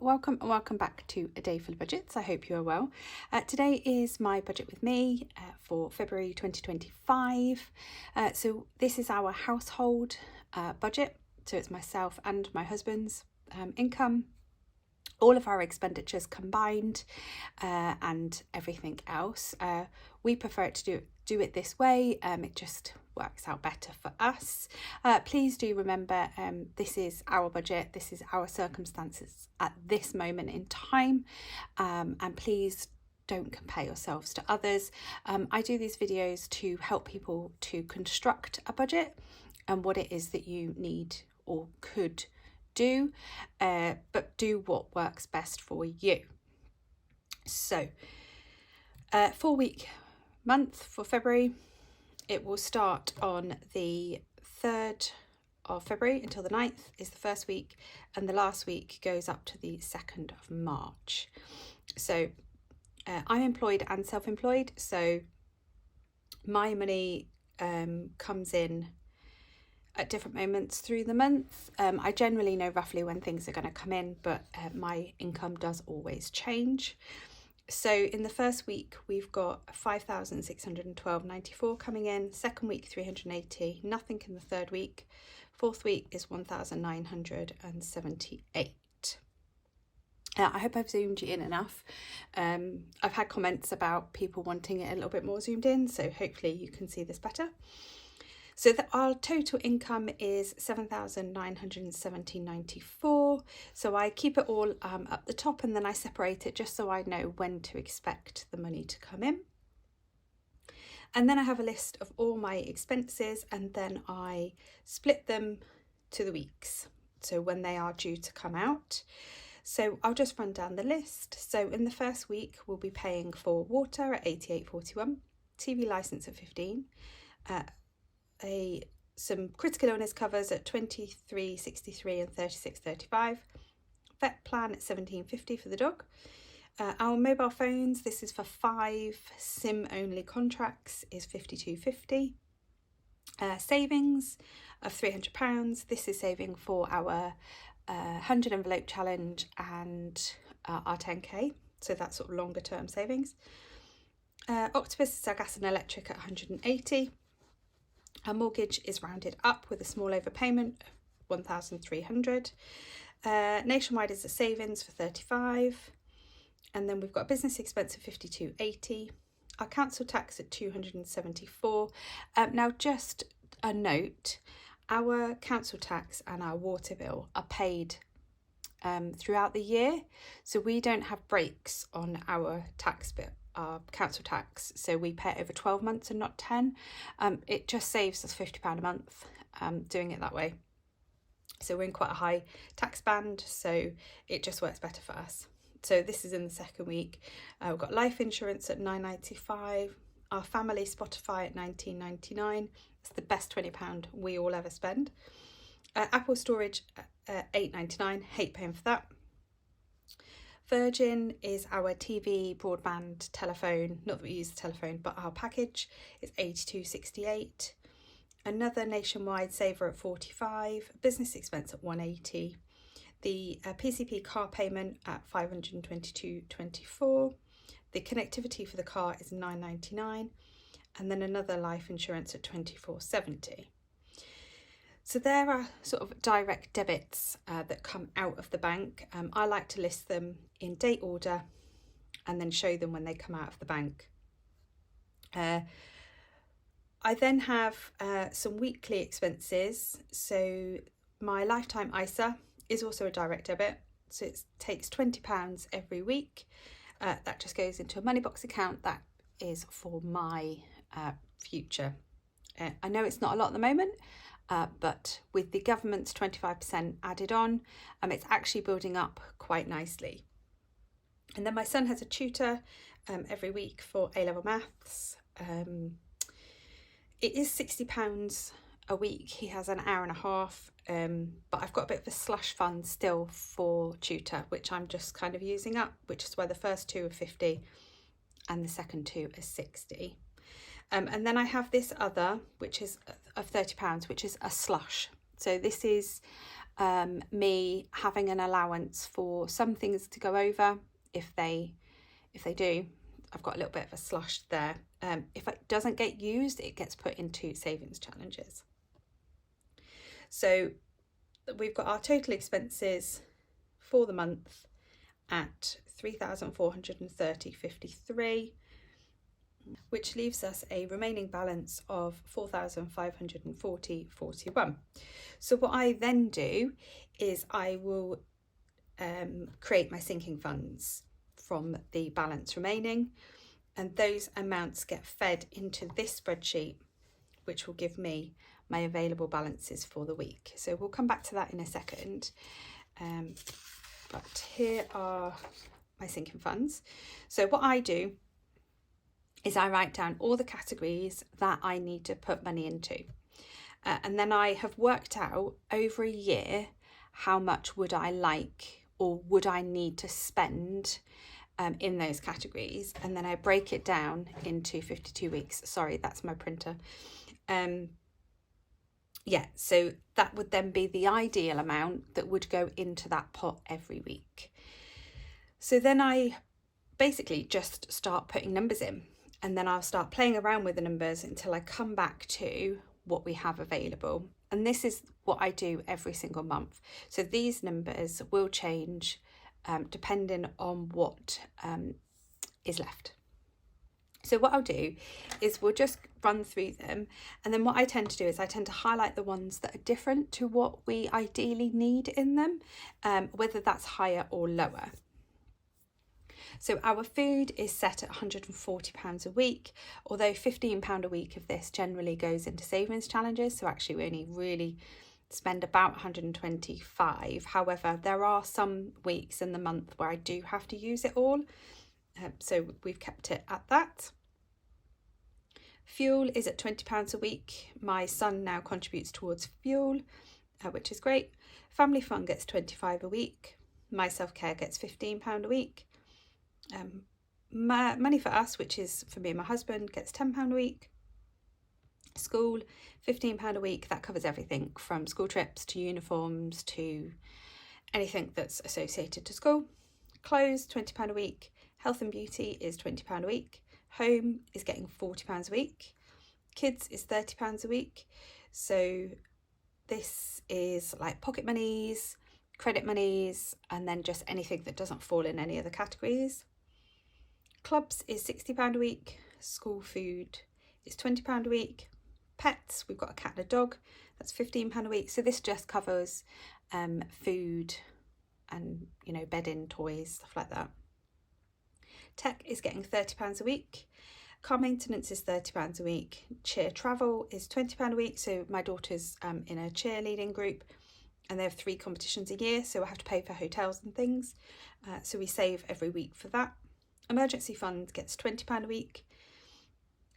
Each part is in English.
welcome and welcome back to A Day Full of Budgets. I hope you are well. Today is my budget with me for February 2025. So this is our household budget. So it's myself and my husband's income, all of our expenditures combined, and everything else. We prefer it to do it this way. It just works out better for us. Please do remember, this is our budget, this is our circumstances at this moment in time, and please don't compare yourselves to others. I do these videos to help people to construct a budget and what it is that you need or could do, but do what works best for you. So 4-week month for February. It will start on the 3rd of February until the 9th is the first week, and the last week goes up to the 2nd of March. So I'm employed and self-employed, so my money comes in at different moments through the month. I generally know roughly when things are going to come in, but my income does always change. So in the first week, we've got 5,612.94 coming in. Second week, 380, nothing in the third week. Fourth week is 1,978. I hope I've zoomed you in enough. I've had comments about people wanting it a little bit more zoomed in, so hopefully you can see this better. So our total income is 7,970.94. So I keep it all up the top, and then I separate it just so I know when to expect the money to come in. And then I have a list of all my expenses, and then I split them to the weeks, so when they are due to come out. So I'll just run down the list. So in the first week, we'll be paying for water at 88.41, TV licence at 15, some critical illness covers at 23.63 and 36.35, vet plan at 17.50 for the dog. Our mobile phones, this is for 5 SIM only contracts, is 52.50. Savings of £300. This is saving for our 100 envelope challenge and our 10k, so that's sort of longer term savings. Octopus is our gas and electric at 180. Our mortgage is rounded up with a small overpayment of 1,300. Nationwide is a savings for 35. And then we've got a business expense of 52.80. Our council tax at 274. Now, just a note, our council tax and our water bill are paid throughout the year. So we don't have breaks on our tax bill, our council tax, so we pay it over 12 months and not 10. It just saves us £50 a month doing it that way. So we're in quite a high tax band, so it just works better for us. So this is in the second week. We've got life insurance at £9.95, our family Spotify at £19.99. It's the best £20 we all ever spend. Apple storage at £8.99, hate paying for that. Virgin is our TV, broadband, telephone, not that we use the telephone, but our package is £82.68. Another nationwide saver at £45, business expense at £180. The PCP car payment at £522.24. The connectivity for the car is £9.99, and then another life insurance at £24.70. So there are sort of direct debits that come out of the bank. I like to list them in date order and then show them when they come out of the bank. I then have some weekly expenses. So my lifetime ISA is also a direct debit. So it takes £20 every week. That just goes into a money box account that is for my future. I know it's not a lot at the moment, but with the government's 25% added on, it's actually building up quite nicely. And then my son has a tutor every week for A-level maths. It is £60 a week. He has an hour and a half, but I've got a bit of a slush fund still for tutor, which I'm just kind of using up, which is why the first 2 are 50 and the second 2 are 60. And then I have this other, which is of £30, which is a slush. So this is me having an allowance for some things to go over. If they do, I've got a little bit of a slush there. If it doesn't get used, it gets put into savings challenges. So we've got our total expenses for the month at £3,430.53, which leaves us a remaining balance of £4,540.41. So what I then do is I will create my sinking funds from the balance remaining, and those amounts get fed into this spreadsheet, which will give me my available balances for the week. So we'll come back to that in a second. But here are my sinking funds. So what I do is I write down all the categories that I need to put money into. And then I have worked out over a year how much would I like or would I need to spend in those categories. And then I break it down into 52 weeks. Sorry, that's my printer. Yeah, so that would then be the ideal amount that would go into that pot every week. So then I basically just start putting numbers in, and then I'll start playing around with the numbers until I come back to what we have available. And this is what I do every single month. So these numbers will change depending on what is left. So what I'll do is we'll just run through them, and then what I tend to do is I tend to highlight the ones that are different to what we ideally need in them, whether that's higher or lower. So our food is set at £140 a week, although £15 a week of this generally goes into savings challenges, so actually we only really spend about 125. However, there are some weeks in the month where I do have to use it all. So we've kept it at that. Fuel is at £20 a week. My son now contributes towards fuel, which is great. Family fun gets £25 a week. My self-care gets £15 a week. Money for us, which is for me and my husband, gets £10 a week. School, £15 a week. That covers everything from school trips to uniforms to anything that's associated to school. Clothes, £20 a week. Health and beauty is £20 a week. Home is getting £40 a week. Kids is £30 a week. So this is like pocket monies, credit monies, and then just anything that doesn't fall in any of the categories. Clubs is £60 a week. School food is £20 a week. Pets, we've got a cat and a dog, that's £15 a week. So this just covers food and, you know, bedding, toys, stuff like that. Tech is getting £30 a week. Car maintenance is £30 a week. Cheer travel is £20 a week. So my daughter's in a cheerleading group and they have 3 competitions a year, so I have to pay for hotels and things. So we save every week for that. Emergency fund gets £20 a week.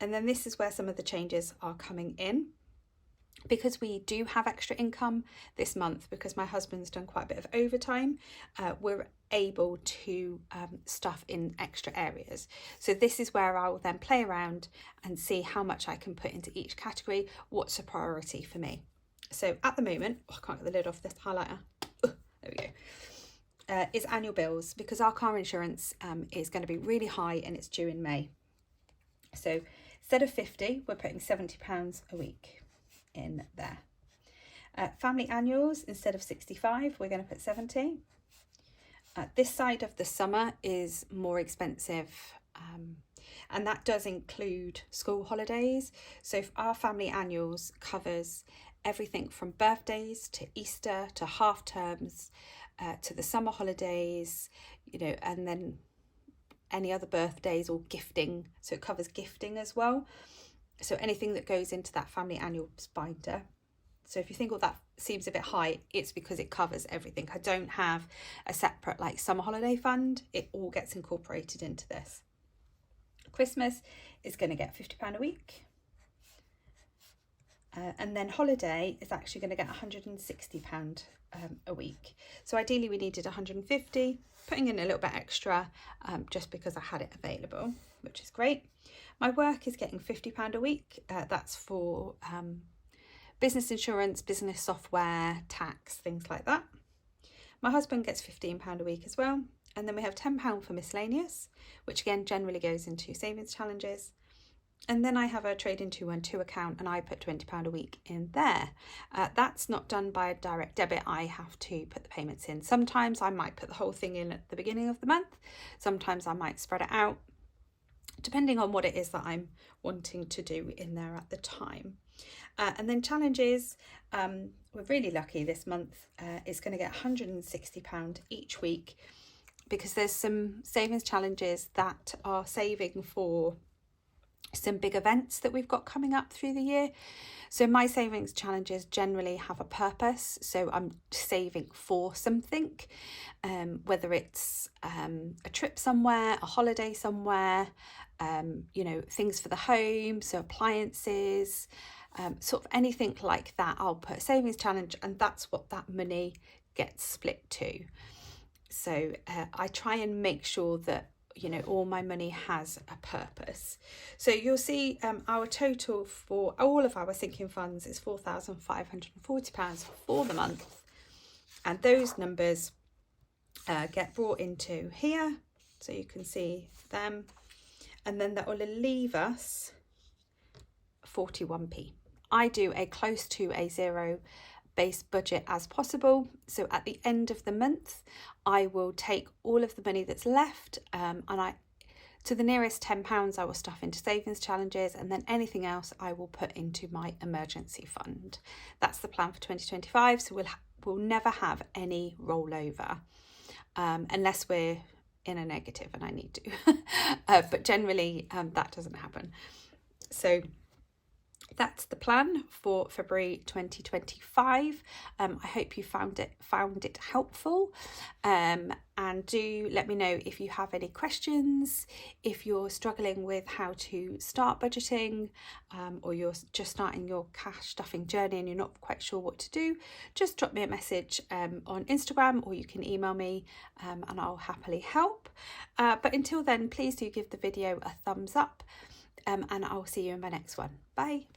And then this is where some of the changes are coming in. Because we do have extra income this month, because my husband's done quite a bit of overtime, we're able to stuff in extra areas. So this is where I will then play around and see how much I can put into each category, what's a priority for me. So at the moment, I can't get the lid off this highlighter. There we go. Is annual bills, because our car insurance is going to be really high and it's due in May. So instead of 50, we're putting £70 a week in there. Family annuals, instead of 65, we're going to put 70. This side of the summer is more expensive, and that does include school holidays. So if our family annuals covers everything from birthdays to Easter to half terms to the summer holidays, you know, and then any other birthdays or gifting. So it covers gifting as well. So anything that goes into that family annual binder. So if you think, well, that seems a bit high, it's because it covers everything. I don't have a separate like summer holiday fund. It all gets incorporated into this. Christmas is going to get £50 a week. And then holiday is actually going to get £160 a week. So ideally we needed 150, putting in a little bit extra just because I had it available, which is great. My work is getting £50 a week. That's for business insurance, business software, tax, things like that. My husband gets £15 a week as well. And then we have £10 for miscellaneous, which again generally goes into savings challenges. And then I have a Trading 212 account and I put £20 a week in there. That's not done by a direct debit. I have to put the payments in. Sometimes I might put the whole thing in at the beginning of the month. Sometimes I might spread it out, depending on what it is that I'm wanting to do in there at the time. And then challenges, we're really lucky this month. It's going to get £160 each week, because there's some savings challenges that are saving for some big events that we've got coming up through the year. So my savings challenges generally have a purpose. So I'm saving for something, whether it's a trip somewhere, a holiday somewhere, you know, things for the home, so appliances, sort of anything like that. I'll put a savings challenge, and that's what that money gets split to. So I try and make sure that, you know, all my money has a purpose. So you'll see our total for all of our sinking funds is £4,540 for the month. And those numbers get brought into here, so you can see them. And then that will leave us 41p. I do a close to a zero base budget as possible. So at the end of the month, I will take all of the money that's left and to the nearest £10 I will stuff into savings challenges, and then anything else I will put into my emergency fund. That's the plan for 2025. So we'll never have any rollover unless we're in a negative and I need to. But generally that doesn't happen. So that's the plan for February 2025. I hope you found it helpful, and do let me know if you have any questions, if you're struggling with how to start budgeting, or you're just starting your cash stuffing journey and you're not quite sure what to do. Just drop me a message on Instagram, or you can email me, and I'll happily help. But until then, please do give the video a thumbs up, and I'll see you in my next one. Bye.